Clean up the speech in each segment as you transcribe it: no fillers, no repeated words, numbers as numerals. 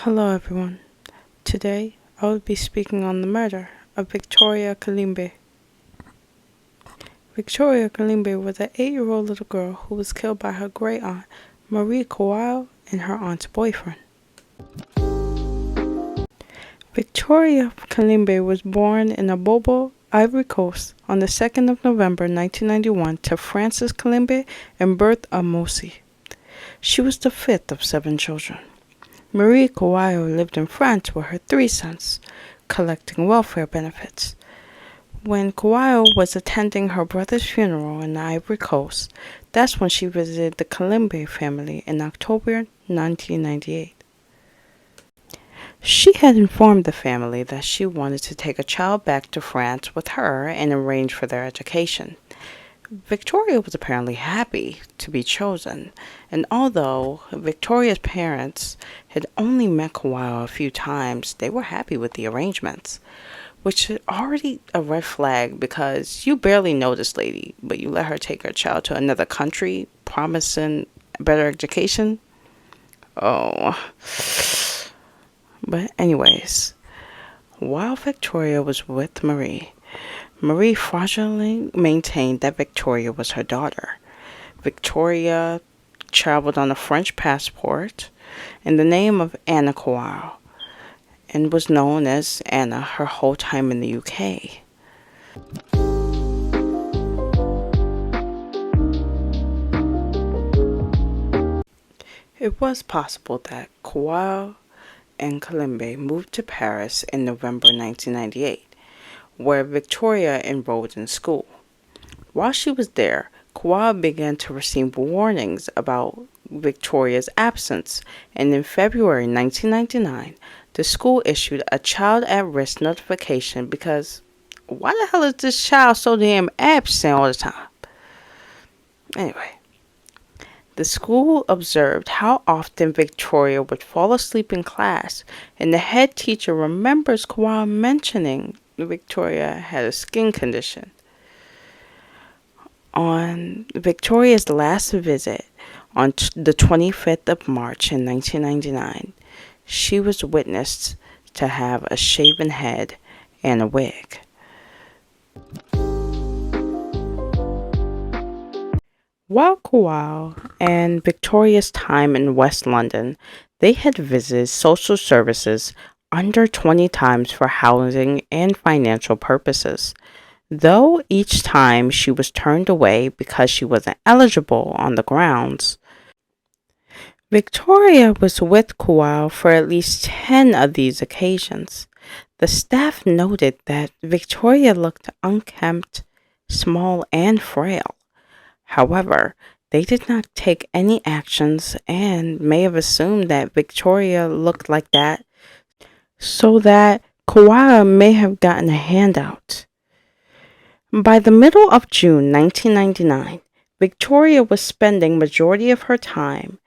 Hello everyone. Today I will be speaking on the murder of Victoria Climbié. Victoria Climbié was an 8-year-old little girl who was killed by her great aunt Marie Kouao and her aunt's boyfriend. Victoria Climbié was born in Abobo, Ivory Coast on the 2nd of November 1991 to Francis Climbié and Berthe Amosi. She was the fifth of 7 children. Marie Kouao lived in France with her 3 sons, collecting welfare benefits. When Kouao was attending her brother's funeral in the Ivory Coast, that's when she visited the Climbié family in October 1998. She had informed the family that she wanted to take a child back to France with her and arrange for their education. Victoria was apparently happy to be chosen, and although Victoria's parents had only met Kouao a few times, they were happy with the arrangements, which is already a red flag because you barely know this lady, but you let her take her child to another country, promising better education. Oh. But anyways, while Victoria was with Marie fraudulently maintained that Victoria was her daughter. Victoria traveled on a French passport in the name of Anna Kouao and was known as Anna her whole time in the UK. It was possible that Kouao and Climbié moved to Paris in November 1998, where Victoria enrolled in school. While she was there, Kouao began to receive warnings about Victoria's absence, and in February 1999, the school issued a child at risk notification because why the hell is this child so damn absent all the time? Anyway, the school observed how often Victoria would fall asleep in class, and the head teacher remembers Kouao mentioning Victoria had a skin condition. On Victoria's last visit, on the 25th of March in 1999, she was witnessed to have a shaven head and a wig. While Kouao and Victoria's time in West London, they had visited social services under 20 times for housing and financial purposes. Though each time she was turned away because she wasn't eligible on the grounds, Victoria was with Kouao for at least 10 of these occasions. The staff noted that Victoria looked unkempt, small, and frail. However, they did not take any actions and may have assumed that Victoria looked like that so that Kouao may have gotten a handout. By the middle of June 1999, Victoria was spending majority of her time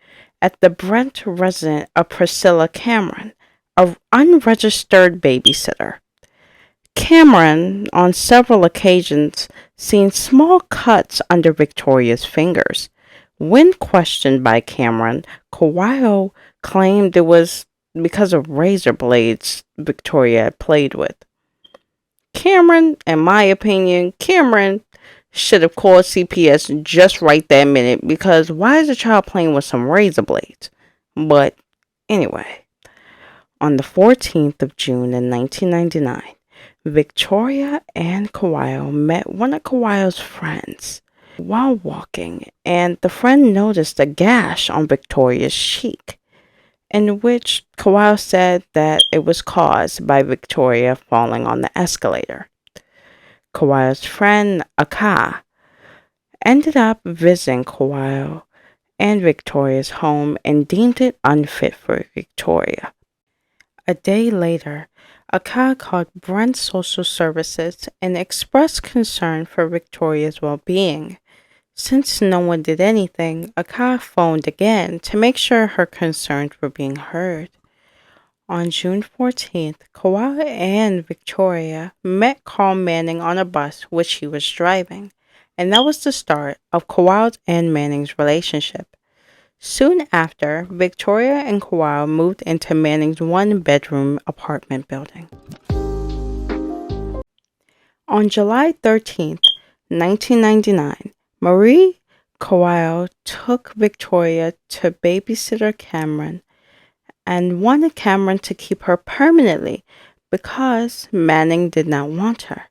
at the Brent residence of Priscilla Cameron, an unregistered babysitter. Cameron, on several occasions, seen small cuts under Victoria's fingers. When questioned by Cameron, Kouao claimed it was because of razor blades Victoria had played with. Cameron, in my opinion, Cameron should have called CPS just right that minute because why is the child playing with some razor blades? But anyway, on the 14th of June in 1999, Victoria and Kouao met one of Kouao's friends while walking, and the friend noticed a gash on Victoria's cheek, in which Kouao said that it was caused by Victoria falling on the escalator. Kouao's friend, Aka, ended up visiting Kouao and Victoria's home and deemed it unfit for Victoria. A day later, Aka called Brent Social Services and expressed concern for Victoria's well-being. Since no one did anything, Aka phoned again to make sure her concerns were being heard. On June 14th, Kouao and Victoria met Carl Manning on a bus which he was driving, and that was the start of Kouao's and Manning's relationship. Soon after, Victoria and Kowal moved into Manning's one-bedroom apartment building. On July 13th, 1999, Marie Kowal took Victoria to babysitter Cameron and wanted Cameron to keep her permanently because Manning did not want her.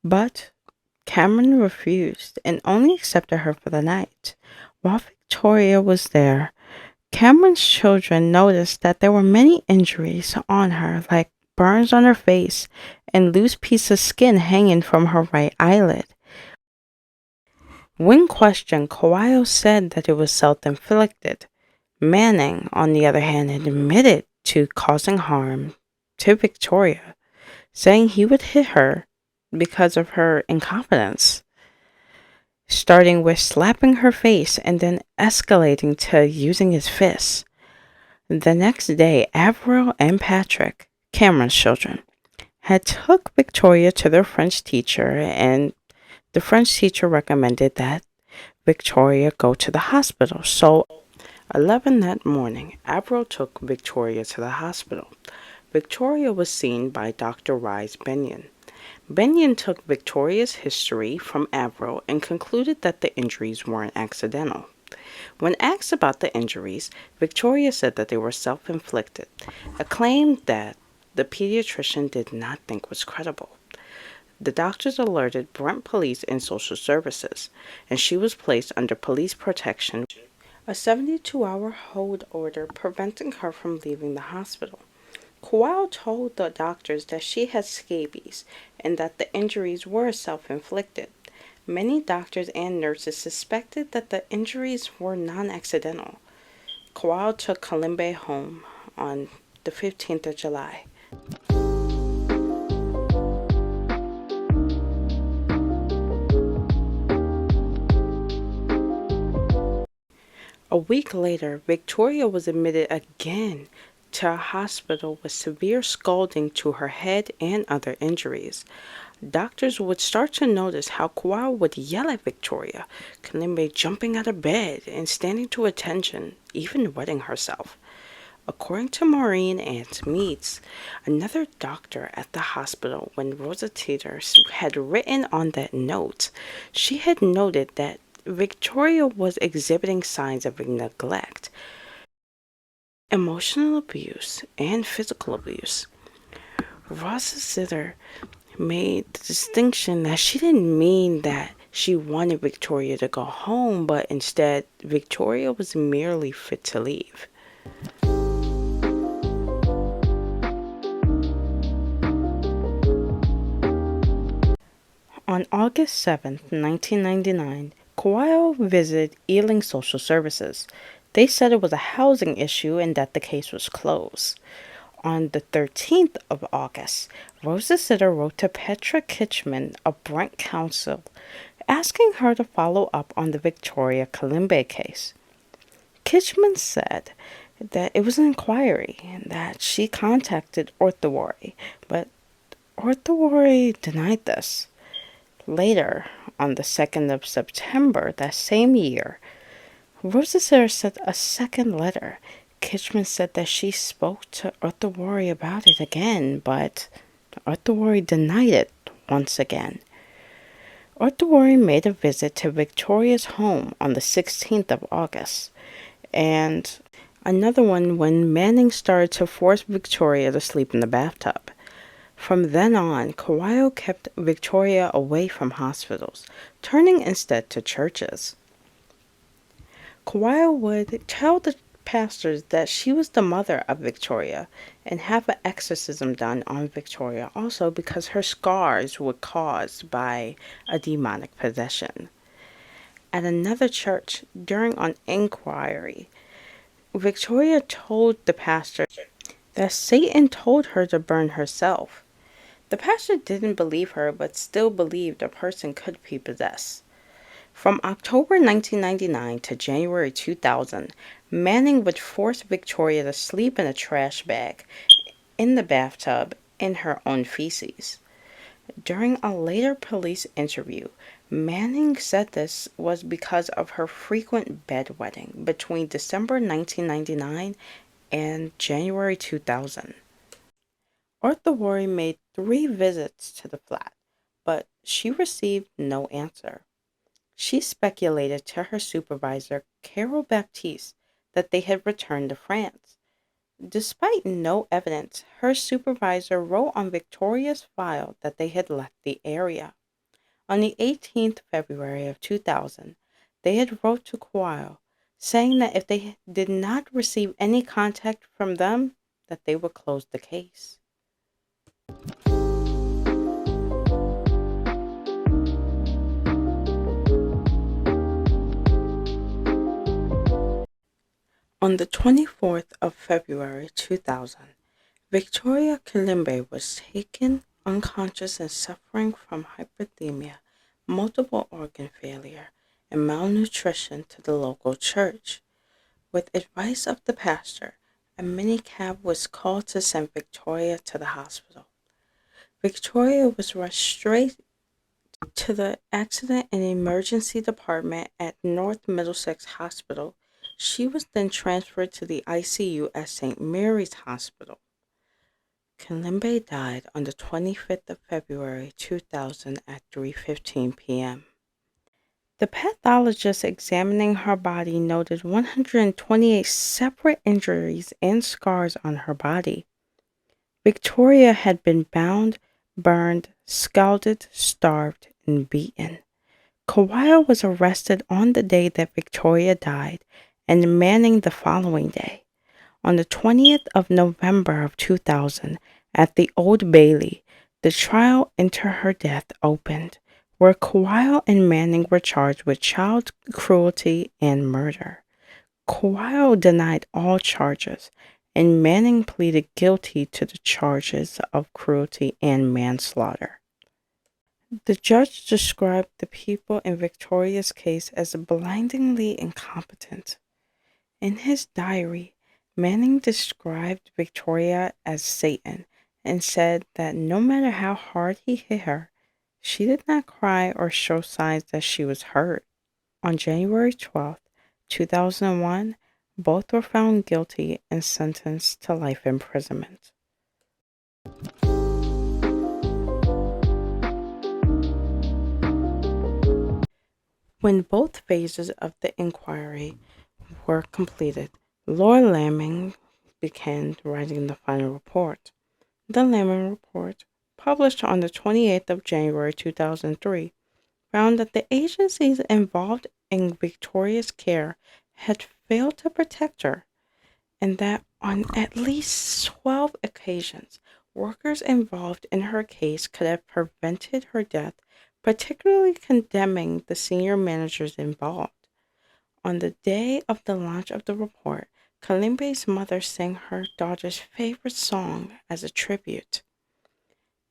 But Cameron refused and only accepted her for the night. While Victoria was there, Cameron's children noticed that there were many injuries on her, like burns on her face and loose piece of skin hanging from her right eyelid. When questioned, Kawhi said that it was self-inflicted. Manning, on the other hand, admitted to causing harm to Victoria, saying he would hit her because of her incompetence, starting with slapping her face and then escalating to using his fists. The next day, Avril and Patrick, Cameron's children, had took Victoria to their French teacher, and the French teacher recommended that Victoria go to the hospital. So, 11 that morning, Avril took Victoria to the hospital. Victoria was seen by Dr. Rise Benyon. Benyon took Victoria's history from Avril and concluded that the injuries weren't accidental. When asked about the injuries, Victoria said that they were self-inflicted, a claim that the pediatrician did not think was credible. The doctors alerted Brent Police and Social Services, and she was placed under police protection, a 72-hour hold order preventing her from leaving the hospital. Kowal told the doctors that she had scabies and that the injuries were self-inflicted. Many doctors and nurses suspected that the injuries were non-accidental. Kowal took Climbié home on the 15th of July. A week later, Victoria was admitted again to a hospital with severe scalding to her head and other injuries. Doctors would start to notice how Kowal would yell at Victoria, Climbié jumping out of bed and standing to attention, even wetting herself. According to Maureen Ant Meads, another doctor at the hospital, when Rosa Teeters had written on that note, she had noted that Victoria was exhibiting signs of neglect, emotional abuse, and physical abuse. Rosa Sitter made the distinction that she didn't mean that she wanted Victoria to go home, but instead Victoria was merely fit to leave. On August 7th, 1999, Kowal visited Ealing Social Services. They said it was a housing issue and that the case was closed. On the 13th of August, Rosa Sitter wrote to Petra Kitchman of Brent Council, asking her to follow up on the Victoria Climbié case. Kitchman said that it was an inquiry and that she contacted Orthowary, but Orthowary denied this. Later, on the 2nd of September that same year, Rosa Sitter sent a second letter. Kitchman said that she spoke to Orthowary about it again, but Orthowary denied it once again. Orthowary made a visit to Victoria's home on the 16th of August, and another one when Manning started to force Victoria to sleep in the bathtub. From then on, Kowal kept Victoria away from hospitals, turning instead to churches. Kowal would tell the pastors that she was the mother of Victoria and have an exorcism done on Victoria also because her scars were caused by a demonic possession. At another church, during an inquiry, Victoria told the pastor that Satan told her to burn herself. The pastor didn't believe her, but still believed a person could be possessed. From October 1999 to January 2000, Manning would force Victoria to sleep in a trash bag in the bathtub in her own feces. During a later police interview, Manning said this was because of her frequent bedwetting between December 1999 and January 2000. Arthur Worry made 3 visits to the flat, but she received no answer. She speculated to her supervisor, Carol Baptiste, that they had returned to France. Despite no evidence, her supervisor wrote on Victoria's file that they had left the area. On the 18th February of 2000, they had wrote to Quayle, saying that if they did not receive any contact from them, that they would close the case. On the 24th of February 2000, Victoria Climbié was taken unconscious and suffering from hypothermia, multiple organ failure, and malnutrition to the local church. With advice of the pastor, a minicab was called to send Victoria to the hospital. Victoria was rushed straight to the accident and emergency department at North Middlesex Hospital. She was then transferred to the ICU at St. Mary's Hospital. Climbié died on the 25th of February 2000 at 3:15 p.m. The pathologist examining her body noted 128 separate injuries and scars on her body. Victoria had been bound, burned, scalded, starved, and beaten. Quayle was arrested on the day that Victoria died and Manning the following day. On the 20th of November of 2000, at the Old Bailey, the trial into her death opened, where Quayle and Manning were charged with child cruelty and murder. Quayle denied all charges, and Manning pleaded guilty to the charges of cruelty and manslaughter. The judge described the people in Victoria's case as blindingly incompetent. In his diary, Manning described Victoria as Satan and said that no matter how hard he hit her, she did not cry or show signs that she was hurt. On January 12, 2001, both were found guilty and sentenced to life imprisonment. When both phases of the inquiry were completed, Lord Laming began writing the final report. The Laming Report, published on the 28th of January 2003, found that the agencies involved in Victoria's care had failed to protect her, and that on at least 12 occasions, workers involved in her case could have prevented her death, particularly condemning the senior managers involved. On the day of the launch of the report, Climbié's mother sang her daughter's favorite song as a tribute.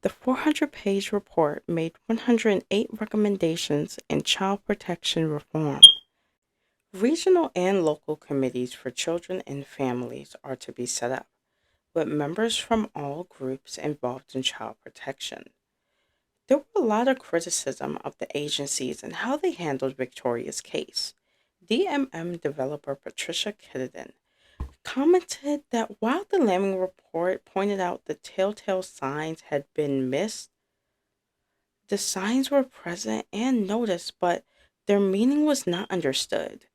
The 400-page report made 108 recommendations in child protection reform. Regional and local committees for children and families are to be set up, with members from all groups involved in child protection. There were a lot of criticism of the agencies and how they handled Victoria's case. DMM developer Patricia Kittenden commented that while the Laming report pointed out the telltale signs had been missed, the signs were present and noticed, but their meaning was not understood.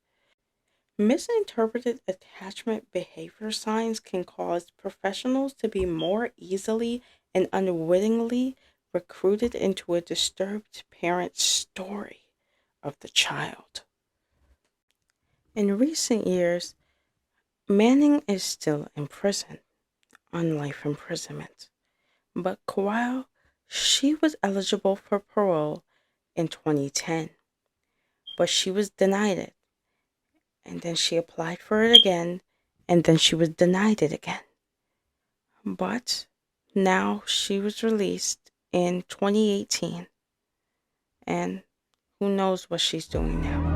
Misinterpreted attachment behavior signs can cause professionals to be more easily and unwittingly recruited into a disturbed parent's story of the child. In recent years, Manning is still in prison on life imprisonment, but Quayle, she was eligible for parole in 2010, but she was denied it, and then she applied for it again, and then she was denied it again. But now she was released in 2018, and who knows what she's doing now.